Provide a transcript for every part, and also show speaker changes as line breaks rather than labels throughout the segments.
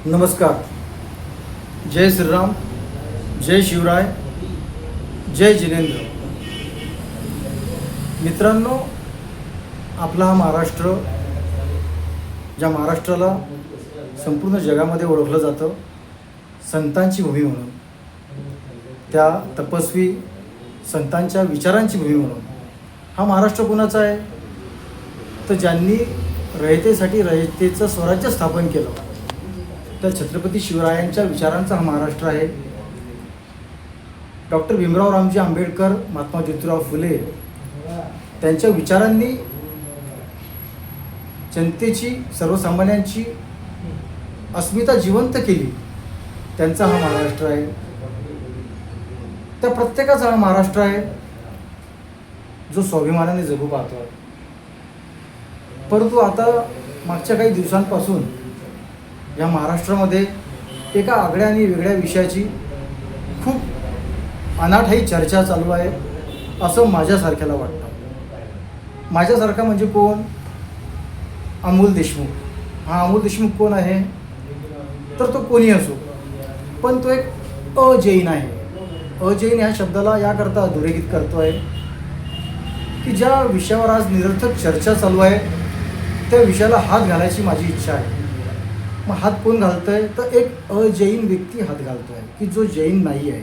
नमस्कार. जय श्रीराम, जय शिवराय, जय जिनेंद्र. मित्रांनो, आपला हा महाराष्ट्र, ज्या महाराष्ट्राला संपूर्ण जगामध्ये ओळखलं जातं संतांची भूमी म्हणून, त्या तपस्वी संतांच्या विचारांची भूमी म्हणून, हा महाराष्ट्र कोणाचा आहे? तर ज्यांनी रयतेसाठी रयतेचं स्वराज्य स्थापन केलं, तर छत्रपती शिवरायांच्या विचारांचा हा महाराष्ट्र आहे. डॉक्टर भीमराव रामजी आंबेडकर, महात्मा ज्योतिराव फुले त्यांच्या विचारांनी जनतेची, सर्वसामान्यांची अस्मिता जिवंत केली, त्यांचा हा महाराष्ट्र आहे. त्या प्रत्येकाचा हा महाराष्ट्र आहे जो स्वाभिमानाने जगू पाहतो आहे. परंतु आता मागच्या काही दिवसांपासून या महाराष्ट्रामध्ये एका आगळ्या आणि वेगळ्या विषयाची खूप अनाठाई चर्चा चालू आहे, असं माझ्यासारख्याला वाटतं. माझ्यासारखा म्हणजे कोण? अमोल देशमुख. हा अमोल देशमुख कोण आहे? तर तो कोणी असो, पण तो एक अजैन आहे. अजैन ह्या शब्दाला याकरता अधोरेखित करतो आहे की ज्या विषयावर आज निरर्थक चर्चा चालू आहे त्या विषयाला हात घालायची माझी इच्छा आहे. मग हात कोण घालतोय? तर एक अजैन व्यक्ती हात घालतोय की जो जैन नाही आहे.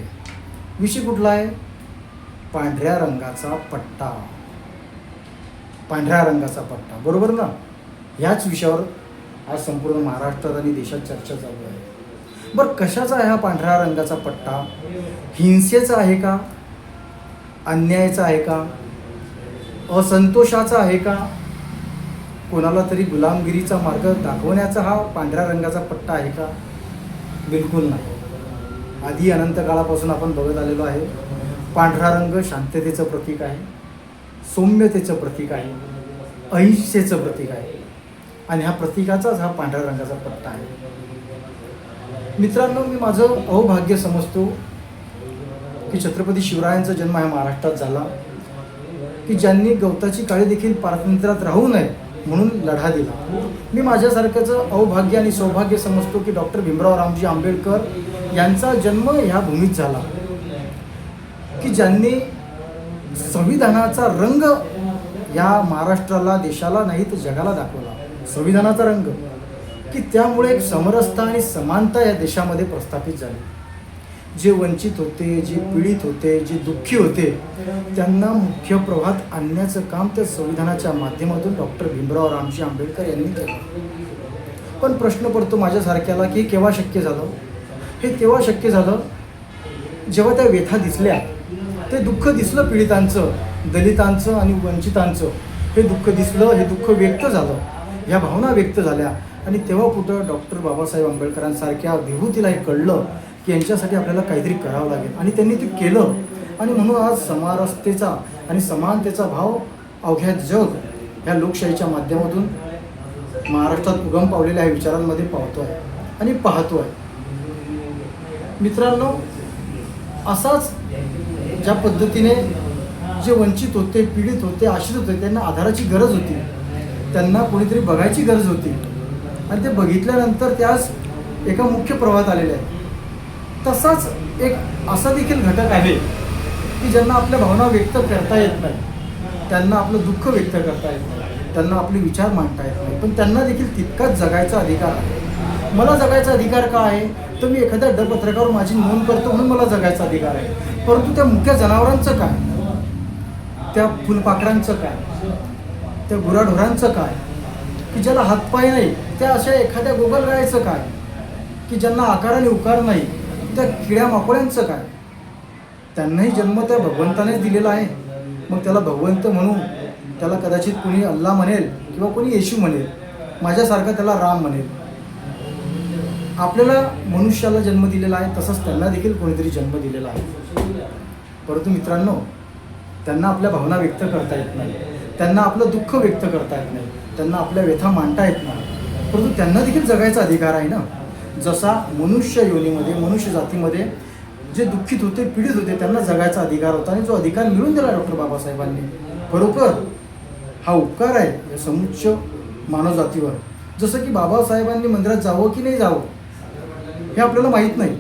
विषय कुठला आहे? पांढऱ्या रंगाचा पट्टा. पांढऱ्या रंगाचा पट्टा, बरोबर ना? ह्याच विषयावर आज संपूर्ण महाराष्ट्रात आणि देशात चर्चा चालू आहे. बरं, कशाचा आहे हा पांढऱ्या रंगाचा पट्टा? हिंसेचा आहे का? अन्यायाचा आहे का? असंतोषाचा आहे का? कोणाला तरी गुलामगिरीचा मार्ग दाखवण्याचा हा पांढऱ्या रंगाचा पट्टा आहे का? बिलकुल नाही. आधी अनंत काळापासून आपण बघत आलेलो आहे, पांढरा रंग शांततेचं प्रतीक आहे, सौम्यतेचं प्रतीक आहे, अहिंसेचं प्रतीक आहे, आणि ह्या प्रतीकाचाच हा पांढऱ्या रंगाचा पट्टा आहे. मित्रांनो, मी माझं अहोभाग्य समजतो की छत्रपती शिवरायांचा जन्म ह्या महाराष्ट्रात झाला, की ज्यांनी गवताची काळी देखील पारतंत्र्यात राहू नये म्हणून लढा दिला. मी माझ्यासारख्याचं अहोभाग्य आणि सौभाग्य समजतो की डॉक्टर भीमराव रामजी आंबेडकर यांचा जन्म ह्या भूमीत झाला, की ज्यांनी संविधानाचा रंग या महाराष्ट्राला, देशाला नाही तर जगाला दाखवला. संविधानाचा रंग, की त्यामुळे एक समरसता आणि समानता या देशामध्ये प्रस्थापित झाली. जे वंचित होते, जे पीडित होते, जे दुःखी होते, त्यांना मुख्य प्रवाहात आणण्याचं काम त्या संविधानाच्या माध्यमातून डॉक्टर भीमराव रामजी आंबेडकर यांनी केलं. पण प्रश्न पडतो माझ्यासारख्याला की केव्हा शक्य झालं? हे तेव्हा शक्य झालं जेव्हा त्या व्यथा दिसल्या, ते दुःख दिसलं पीडितांचं, दलितांचं आणि वंचितांचं. हे दुःख दिसलं, हे दुःख व्यक्त झालं, ह्या भावना व्यक्त झाल्या, आणि तेव्हा कुठं डॉक्टर बाबासाहेब आंबेडकरांसारख्या विभूतीला हे कळलं की यांच्यासाठी आपल्याला काहीतरी करावं लागेल, आणि त्यांनी ते केलं. आणि म्हणून आज समानतेचा आणि समानतेचा भाव अवघ्या जग ह्या लोकशाहीच्या माध्यमातून महाराष्ट्रात उगम पावलेल्या ह्या विचारांमध्ये पाहतो आहे आणि पाहतो आहे. मित्रांनो, असाच ज्या पद्धतीने जे वंचित होते, पीडित होते, आश्रित होते, त्यांना आधाराची गरज होती, त्यांना कोणीतरी बघायची गरज होती, आणि ते बघितल्यानंतर त्यास एका मुख्य प्रवाहात आलेले आहे. तसाच एक असा देखील घटक आहे की ज्यांना आपल्या भावना व्यक्त करता येत नाही, त्यांना आपलं दुःख व्यक्त करता येत नाही, त्यांना आपले विचार मांडता येत नाही, पण त्यांना देखील तितकाच जगायचा अधिकार आहे. मला जगायचा अधिकार का आहे? तर मी एखाद्या पत्रकावर माझी नोंद करतो म्हणून मला जगायचा अधिकार आहे. परंतु त्या मुख्य जनावरांचं काय? त्या फुलपाखरांचं काय? त्या गुराढोरांचं काय? की ज्याला हातपाय नाही, त्या अशा एखाद्या गोगलगायचं काय? की ज्यांना आकार आणि उकार नाही, त्या किड्या माकोड्यांचं काय? त्यांनाही जन्म त्या भगवंतानेच दिलेला आहे. मग त्याला भगवंत म्हणू, त्याला कदाचित कोणी अल्ला म्हणेल किंवा कोणी येशू म्हणेल, माझ्यासारखा त्याला राम म्हणेल. आपल्याला मनुष्याला जन्म दिलेला आहे, तसंच त्यांना देखील कोणीतरी जन्म दिलेला आहे. परंतु मित्रांनो, त्यांना आपल्या भावना व्यक्त करता येत नाही, त्यांना आपलं दुःख व्यक्त करता येत नाही, त्यांना आपल्या व्यथा मांडता येत नाही. परंतु त्यांना देखील जगायचा अधिकार आहे ना. जसा मनुष्य योनीमध्ये, मनुष्य जातीमध्ये जे दुःखित होते, पीडित होते, त्यांना जगायचा अधिकार होता, आणि जो अधिकार मिळून दिला डॉक्टर बाबासाहेबांनी. बरोबर, हा उपकार आहे या समुच्च मानवजातीवर. जसं की बाबासाहेबांनी मंदिरात जावं की नाही जावं, हे आपल्याला माहीत नाही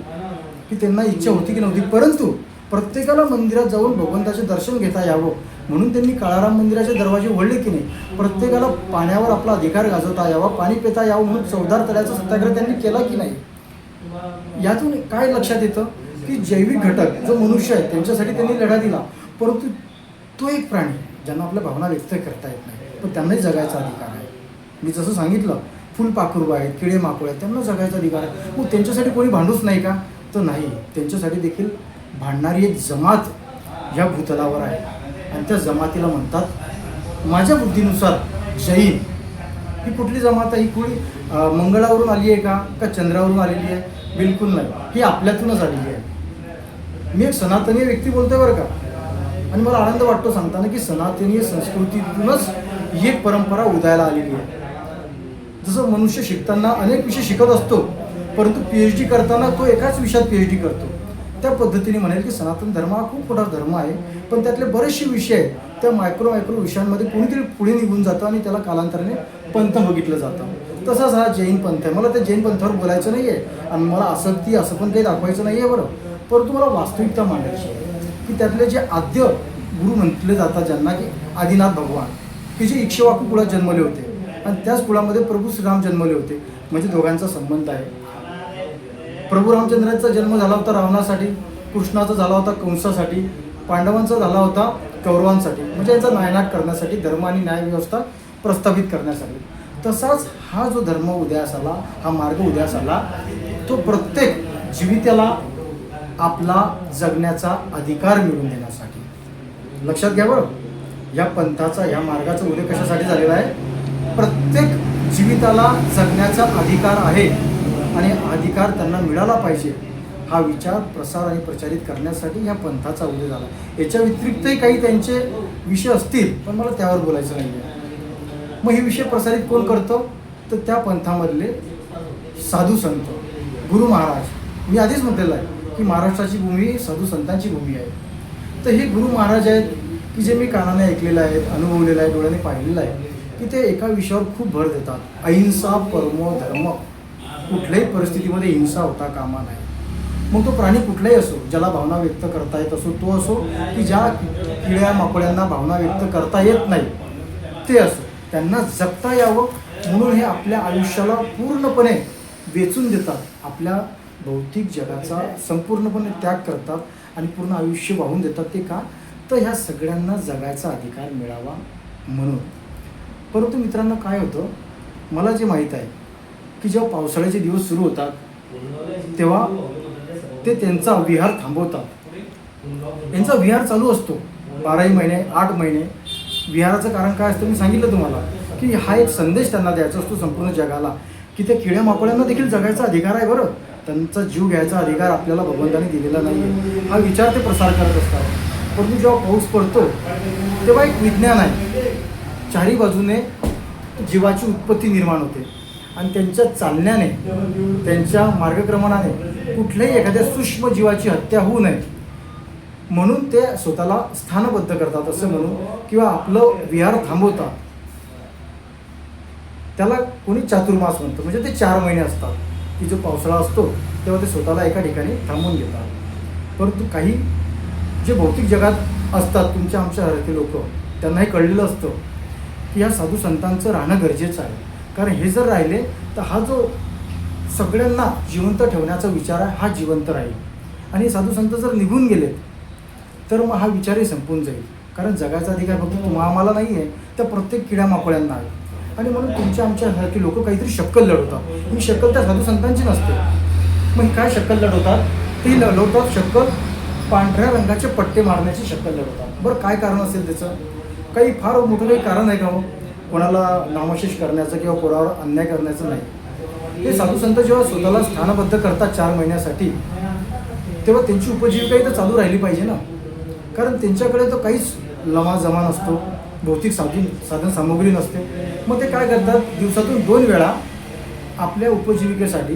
की त्यांना इच्छा होती की नव्हती, परंतु प्रत्येकाला मंदिरात जाऊन भगवंताचे दर्शन घेता यावं म्हणून त्यांनी काळाराम मंदिराचे दरवाजे उघडले की नाही. प्रत्येकाला पाण्यावर आपला अधिकार गाजवता यावा, पाणी पिता यावं म्हणून 14 तळ्याचा सत्याग्रह त्यांनी केला की नाही. यातून काय लक्षात येतं की जैविक घटक जो मनुष्य आहे त्यांच्यासाठी त्यांनी लढा दिला, परंतु तो एक प्राणी ज्यांना आपल्या भावना व्यक्त करता येत नाही पण त्यांनाही जगायचा अधिकार आहे. मी जसं सांगितलं फुलपाखरू आहेत, किडे माकोळे आहेत, त्यांना जगायचा अधिकार आहे. मग त्यांच्यासाठी कोणी भांडूच नाही का? तर नाही, त्यांच्यासाठी देखील भांडणारी एक जमात ह्या भूतलावर आहे आणि त्या जमातीला म्हणतात माझ्या बुद्धीनुसार जैन. ही कुठली जमात आहे? ही कुणी मंगळावरून आली आहे का चंद्रावरून आलेली आहे? बिलकुल नाही, ही आपल्यातूनच आलेली आहे. मी एक सनातनीय व्यक्ती बोलतोय बरं का, आणि मला आनंद वाटतो सांगताना की सनातनीय संस्कृतीतूनच ही एक परंपरा उदयाला आलेली आहे. जसं मनुष्य शिकताना अनेक विषय शिकत असतो, परंतु PhD करताना तो एकाच विषयात PhD करतो. त्या पद्धतीने म्हणेल की सनातन धर्म हा खूप मोठा धर्म आहे, पण त्यातले बरेचसे विषय आहेत त्या मायक्रो विषयांमध्ये कोणीतरी पुढे निघून जातं आणि त्याला कालांतराने पंथ बघितलं जातं. तसाच हा जैन पंथ आहे. मला त्या जैन पंथावर बोलायचं नाही आहे आणि मला आसक्ती असं पण काही दाखवायचं नाही आहे बरं, परंतु मला वास्तविकता मांडायची आहे की त्यातले जे आद्य गुरु म्हटले जातात ज्यांना की आदिनाथ भगवान, की जे इक्ष्वाकू कुळात जन्मले होते आणि त्याच कुळामध्ये प्रभू श्रीराम जन्मले होते, म्हणजे दोघांचा संबंध आहे. प्रभू रामचंद्रांचा जन्म झाला होता रावणासाठी, कृष्णाचा झाला होता कंसासाठी, पांडवांचा झाला होता कौरवांसाठी, म्हणजे यांचा नायनाट करण्यासाठी, धर्म आणि न्याय व्यवस्था प्रस्थापित करण्यासाठी. तसाच हा जो धर्म उदयास आला, हा मार्ग उदयास आला, तो प्रत्येक जीविताला आपला जगण्याचा अधिकार मिळवून देण्यासाठी. लक्षात घ्या बरं, या पंथाचा या मार्गाचा उदय कशासाठी झालेला आहे? प्रत्येक जीविताला जगण्याचा अधिकार आहे आणि अधिकार त्यांना मिळाला पाहिजे हा विचार प्रसार आणि प्रचारित करण्यासाठी या पंथाचा उदय झाला. याच्या व्यतिरिक्तही काही त्यांचे विषय असतील, पण मला त्यावर बोलायचं नाही आहे. मग हे विषय प्रसारित कोण करतं? तर त्या पंथामधले साधू संत, गुरु महाराज. मी आधीच म्हटलेलं आहे की महाराष्ट्राची भूमी साधू संतांची भूमी आहे. तर हे गुरु महाराज आहेत की जे मी कानाने ऐकलेलं आहे, अनुभवलेलं आहे, डोळ्याने पाहिलेलं आहे की ते एका विषयावर खूप भर देतात. अहिंसा परमो धर्म. कुठल्याही परिस्थितीमध्ये हिंसा होता कामा नाही. मग तो प्राणी कुठलाही असो, ज्याला भावना व्यक्त करता येत असो, तो असो की ज्या किड्या माकोड्यांना भावना व्यक्त करता येत नाही ते असो, त्यांना जगता यावं म्हणून हे आपल्या आयुष्याला पूर्णपणे वेचून देतात. आपल्या भौतिक जगाचा संपूर्णपणे त्याग करतात आणि पूर्ण आयुष्य वाहून देतात. ते का? तर ह्या सगळ्यांना जगायचा अधिकार मिळावा म्हणून. परंतु मित्रांनो काय होतं, मला जे माहीत आहे की जेव्हा पावसाळ्याचे दिवस सुरू होतात तेव्हा ते त्यांचा विहार थांबवतात. त्यांचा विहार चालू असतो 12 महिने 8 महिने. विहाराचं कारण काय असतं मी सांगितलं तुम्हाला की हा एक संदेश त्यांना द्यायचा असतो संपूर्ण जगाला की त्या किड्या माकोड्यांना देखील जगायचा अधिकार आहे बरं, त्यांचा जीव घ्यायचा अधिकार आपल्याला भगवंताने दिलेला नाही आहे. हा विचार ते प्रसार करत असतात. परंतु जेव्हा पाऊस पडतो तेव्हा एक विज्ञान आहे, चारी बाजूने जीवाची उत्पत्ती निर्माण होते आणि त्यांच्या चालण्याने, त्यांच्या मार्गक्रमणाने कुठल्याही एखाद्या सूक्ष्म जीवाची हत्या होऊ नये म्हणून ते स्वतःला स्थानबद्ध करतात असं म्हणून, किंवा आपलं विहार थांबवतात. त्याला कोणी चातुर्मास म्हणतं, म्हणजे ते 4 महिने असतात की जो पावसाळा असतो तेव्हा ते स्वतःला एका ठिकाणी थांबवून घेतात. परंतु काही जे भौतिक जगात असतात तुमच्या आमच्यासारखे लोक, त्यांना हे कळलेलं असतं की ह्या साधू संतांचं राहणं गरजेचं आहे. कारण हे जर राहिले तर हा जो सगळ्यांना जिवंत ठेवण्याचा विचार आहे हा जिवंत राहील, आणि साधू संत जर निघून गेले तर मग हा विचारही संपून जाईल. कारण जगाचा अधिकार फक्त तुम्हा आम्हाला नाही आहे, तर प्रत्येक किड्या माकोड्यांना आहे. आणि म्हणून तुमच्या आमच्यासारखे लोक काहीतरी शक्कल लढवतात. ही शक्कल त्या साधू संतांची नसते. मग काय शक्कल लढवतात? ती लढवतात शक्कल पांढऱ्या रंगाचे पट्टे मारण्याची शक्कल लढवतात. बरं काय कारण असेल त्याचं? काही फार मोठं काही कारण आहे का हो कोणाला नामशेष करण्याचं किंवा कोणावर अन्याय करण्याचं नाही. हे साधू संत जेव्हा स्वतःला स्थानबद्ध करतात 4 महिन्यासाठी, तेव्हा त्यांची उपजीविकाही तर चालू राहिली पाहिजे ना. कारण त्यांच्याकडे तर काहीच लमाजमा नसतो, भौतिक साधन सामग्री नसते. मग ते काय करतात, दिवसातून 2 वेळा आपल्या उपजीविकेसाठी,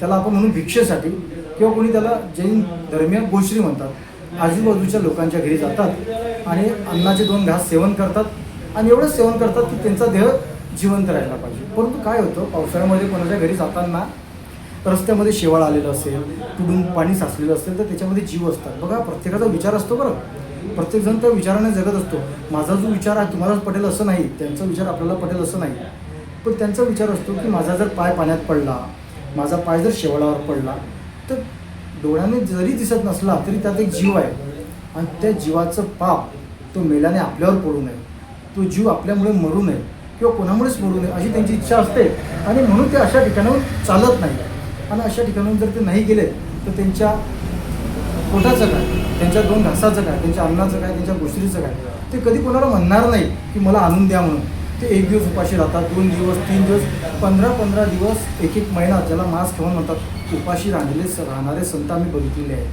त्याला आपण म्हणून भिक्षेसाठी, किंवा कोणी त्याला जैन धर्मीय गोश्री म्हणतात, आजूबाजूच्या लोकांच्या घरी जातात आणि अन्नाचे 2 घास सेवन करतात आणि एवढंच सेवन करतात की त्यांचा देह जिवंत राहायला पाहिजे. परंतु काय होतं, पावसाळ्यामध्ये कोणाच्या घरी जाताना रस्त्यामध्ये शेवाळ आलेलं असेल, कुठून पाणी साचलेलं असेल, तर त्याच्यामध्ये जीव असतात. बघा, प्रत्येकाचा विचार असतो बरं, प्रत्येकजण त्या विचाराने जगत असतो. माझा जो विचार आहे तुम्हालाच पटेल असं नाही, त्यांचा विचार आपल्याला पटेल असं नाही, पण त्यांचा विचार असतो की माझा जर पाय पाण्यात पडला, माझा पाय जर शेवाळावर पडला, तर डोळ्याने जरी दिसत नसला तरी त्यात एक जीव आहे, आणि त्या जीवाचं पाप तो मेल्याने आपल्यावर पडू नये, तो जीव आपल्यामुळे मरू नये किंवा कोणामुळेच मरू नये अशी त्यांची इच्छा असते. आणि म्हणून ते अशा ठिकाणाहून चालत नाही. आणि अशा ठिकाणाहून जर ते नाही गेले तर त्यांच्या पोटाचं काय, त्यांच्या 2 घासाचं काय, त्यांच्या अन्नाचं काय, त्यांच्या गोष्टीचं काय, ते कधी कोणाला म्हणणार नाही की मला आणून द्या म्हणून. ते 1 दिवस उपाशी राहतात, 2 दिवस, 3 दिवस, 15 दिवस, 1 महिना, ज्याला मास ठेवून म्हणतात, उपाशी राहणारे संत आम्ही बघितलेले आहेत.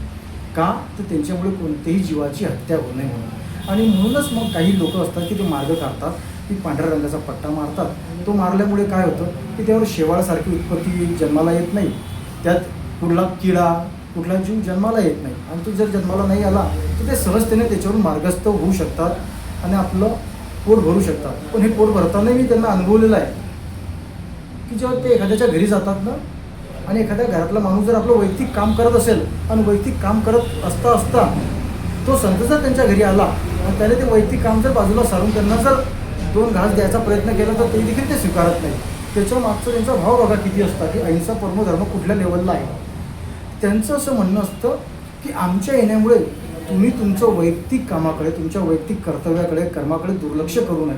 का? तर त्यांच्यामुळे कोणत्याही जीवाची हत्या होऊ नये म्हणून. आणि म्हणूनच मग काही लोक असतात की ते मार्ग काढतात, की पांढऱ्या रंगाचा पट्टा मारतात. तो मारल्यामुळे काय होतं की त्यावर शेवाळासारखी उत्पत्ती जन्माला येत नाही, त्यात कुठला किडा, कुठला जीव जन्माला येत नाही. आणि तो जर जन्माला नाही आला तर ते सहजतेने त्याच्यावरून मार्गस्थ होऊ शकतात आणि आपलं पोट भरू शकतात. पण हे पोट भरताना मी त्यांना अनुभवलेलं आहे की जेव्हा ते एखाद्याच्या घरी जातात ना, आणि एखाद्या घरातला माणूस जर आपलं वैयक्तिक काम करत असेल आणि वैयक्तिक काम करत असता तो संत जर त्यांच्या घरी आला आणि त्याने ते वैयक्तिक काम जर बाजूला सारून त्यांना जर 2 घास द्यायचा प्रयत्न केला तर ते देखील ते स्वीकारत नाही. त्याच्या मागचं त्यांचा भाव बघा किती असता की अहिंसा परमधर्म कुठल्या लेवलला आहे. त्यांचं असं म्हणणं असतं की आमच्या येण्यामुळे तुम्ही तुमचं वैयक्तिक कामाकडे, तुमच्या वैयक्तिक कर्तव्याकडे, कर्माकडे दुर्लक्ष करू नये.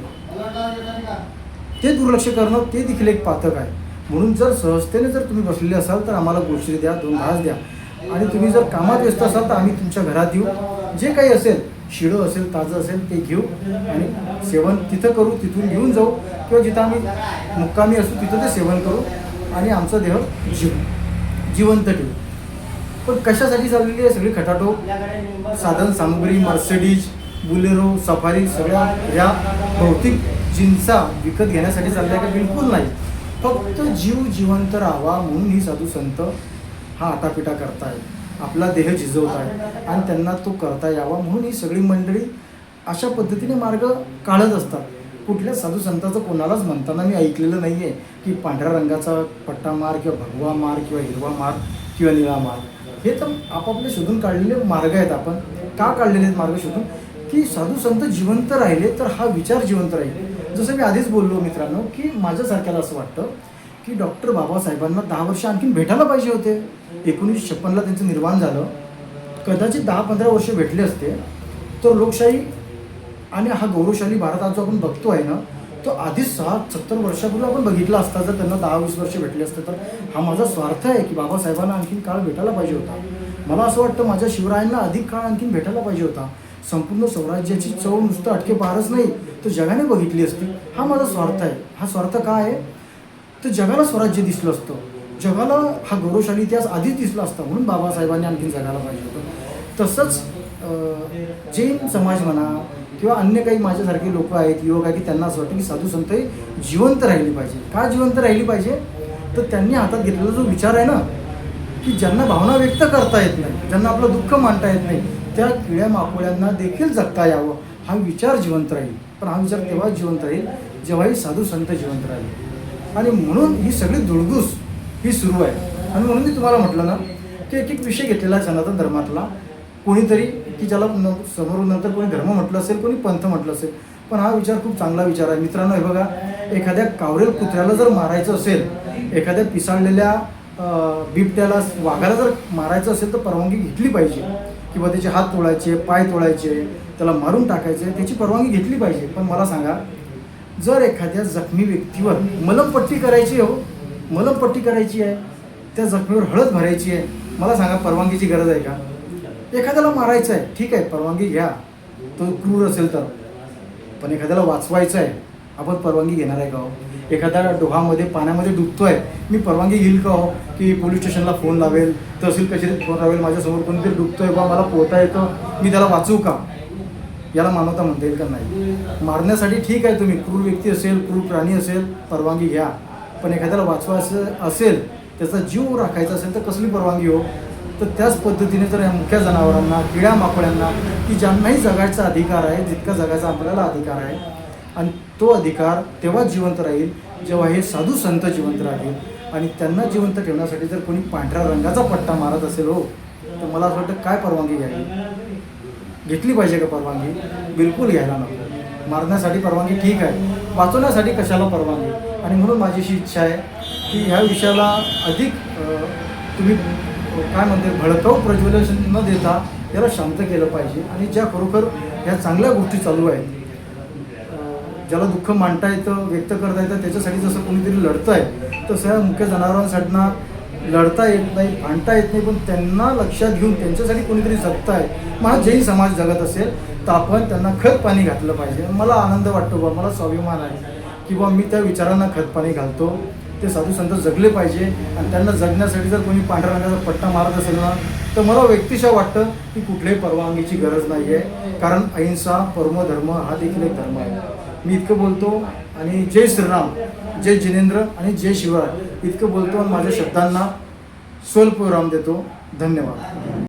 ते दुर्लक्ष करणं ते देखील एक पातक आहे. म्हणून जर सहजतेने जर तुम्ही बसलेले असाल तर आम्हाला गोष्टी द्या, 2 घास द्या. आणि तुम्ही जर कामात व्यस्त असाल तर आम्ही तुमच्या घरात येऊ, जे काही असेल, शिळं असेल, ताजं असेल ते घेऊ आणि सेवन तिथं करू, तिथून घेऊन जाऊ, किंवा जिथं आम्ही मुक्कामी असू तिथं ते सेवन करू आणि आमचा देह जिवंत ठेवू. पण कशासाठी चाललेली आहे सगळी खटाटोप? साधन सामुग्री, मर्सिडीज, बुलेरो, सफारी, सगळ्या ह्या भौतिक जिन्सा विकत घेण्यासाठी चालल्या का? बिलकुल नाही. फक्त जीव जिवंत राहावा म्हणून ही साधू संत हा आटापिटा करताय, आपला देह झिजवताय आणि त्यांना तो करता यावा म्हणून ही सगळी मंडळी अशा पद्धतीने मार्ग काढत असतात. कुठल्या साधू संताचं कोणालाच म्हणताना मी ऐकलेलं नाही आहे की पांढऱ्या रंगाचा पट्टा मार किंवा भगवा मार किंवा हिरवा मार किंवा निळा मार. हे तर आपापले शोधून काढलेले मार्ग आहेत. आपण का काढलेले आहेत मार्ग शोधून? की साधू संत जिवंत राहिले तर हा विचार जिवंत राहील. जसं मी आधीच बोललो मित्रांनो की माझ्यासारख्याला असं वाटतं की डॉक्टर बाबासाहेबांना 10 वर्ष आणखीन भेटायला पाहिजे होते. 1956ला त्यांचं निर्वाण झालं. कदाचित 10-15 वर्ष भेटले असते तर लोकशाही आणि हा गौरवशाली भारत आज जो आपण बघतो आहे ना, तो आधीच 60-70 वर्षापूर्वी आपण बघितला असता. जर त्यांना 10-20 वर्ष भेटले असते तर हा माझा स्वार्थ आहे की बाबासाहेबांना आणखीन काळ भेटायला पाहिजे होता. मला असं वाटतं माझ्या शिवरायांना अधिक काळ आणखीन भेटायला पाहिजे होता. संपूर्ण स्वराज्याची चव नुसतं अटके पारच नाही तर जगाने बघितली असती. हा माझा स्वार्थ आहे. हा स्वार्थ काय आहे तर जगाला स्वराज्य दिसलं असतं, जगाला हा गौरवशाली इतिहास आधीच दिसला असता म्हणून बाबासाहेबांनी आणखीन जगायला पाहिजे होतं. तसंच जैन समाज म्हणा किंवा अन्य काही माझ्यासारखे लोक आहेत, युवक आहेत की त्यांना असं वाटतं की साधू संत जिवंत राहिली पाहिजे. का जिवंत राहिली पाहिजे? तर त्यांनी हातात घेतलेला जो विचार आहे ना की ज्यांना भावना व्यक्त करता येत नाही, ज्यांना आपलं दुःख मांडता येत नाही, त्या किड्या माकोळ्यांना देखील जगता यावं हा विचार जिवंत राहील. पण हा विचार तेव्हा जिवंत राहील जेव्हाही साधू संत जिवंत राहील. आणि म्हणून ही सगळी धुळगूस ही सुरू आहे. आणि म्हणून मी तुम्हाला म्हटलं ना की एक विषय घेतलेला आहे सनातन धर्मातला. कोणीतरी की ज्याला समोरून नंतर कोणी धर्म म्हटलं असेल, कोणी पंथ म्हटलं असेल, पण हा विचार खूप चांगला विचार आहे मित्रांनो. हे बघा, एखाद्या कावरेल कुत्र्याला जर मारायचं असेल, एखाद्या पिसाळलेल्या बिबट्याला, वाघाला जर मारायचं असेल तर परवानगी घेतली पाहिजे किंवा त्याचे हात तोडायचे, पाय तोडायचे, त्याला मारून टाकायचे, त्याची परवानगी घेतली पाहिजे. पण मला सांगा, जर एखाद्या जखमी व्यक्तीवर मलमपट्टी करायची हो, मलमपट्टी करायची आहे, त्या जखमीवर हळद भरायची आहे, मला सांगा परवानगीची गरज आहे का? एखाद्याला मारायचं आहे, ठीक आहे, परवानगी घ्या, तो क्रूर असेल तर. पण एखाद्याला वाचवायचं आहे, आपण परवानगी घेणार आहे का हो? एखाद्या डोहामध्ये पाण्यामध्ये डुबतोय, मी परवानगी घेईल का हो की पोलीस स्टेशनला फोन लावेल, तहसील कचेरीत फोन लावेल, माझ्यासमोर कोणीतरी डुबतोय बा, मला पोहता येतं, मी त्याला वाचवू का? याला मानवता म्हणता येईल का? नाही. मारण्यासाठी ठीक आहे, तुम्ही क्रूर व्यक्ती असेल, क्रूर प्राणी असेल, परवानगी घ्या. पण एखाद्याला वाचवायचं असेल, त्याचा जीव राखायचा असेल तर कसली परवानगी हो? तर त्याच पद्धतीने जर या मुख्या जनावरांना, किड्या माकोळ्यांना की ज्यांनाही जगायचा अधिकार आहे, जितका जगायचा आपल्याला अधिकार आहे, आणि तो अधिकार तेव्हा जिवंत राहील जेव्हा हे साधू संत जिवंत राहतील. आणि त्यांना जिवंत ठेवण्यासाठी जर कोणी पांढऱ्या रंगाचा पट्टा मारत असेल हो, तर मला असं वाटतं काय परवानगी घ्यावी, घेतली पाहिजे का परवानगी? बिलकुल घ्यायला नको. मारण्यासाठी परवानगी ठीक आहे, वाचवण्यासाठी कशाला परवानगी? आणि म्हणून माझी अशी इच्छा आहे की ह्या विषयाला अधिक तुम्ही काय म्हणते भडकाऊ प्रज्वलन न देता याला शांत केलं पाहिजे. आणि ज्या खरोखर ह्या चांगल्या गोष्टी चालू आहेत, ज्याला दुःख मांडता येतं, व्यक्त करता येतं, त्याच्यासाठी जसं कोणीतरी लढतं आहे तसं या मुख्य जनावरांसाठी लढता येत नाही, भांडता येत नाही, पण त्यांना लक्षात घेऊन त्यांच्यासाठी कोणीतरी जगतं आहे. मग जैन समाज जगत असेल तर आपण त्यांना खत पाणी घातलं पाहिजे. मला आनंद वाटतो बा, मला स्वाभिमान आहे की बा मी त्या विचारांना खत पाणी घालतो. ते साधू संत जगले पाहिजे आणि त्यांना जगण्यासाठी जर कोणी पांढऱ्या रंगाचा पट्टा मारत असेल ना, तर मला व्यक्तिशः वाटतं की कुठल्याही परवानगीची गरज नाही आहे. कारण अहिंसा परमधर्म हा देखील एक धर्म आहे. मी इतकं बोलतो आणि जय श्रीराम, जय जिनेंद्र आणि जय शिवराय इतकं बोलतो आणि माझ्या शब्दांना स्वल्पविराम देतो. धन्यवाद.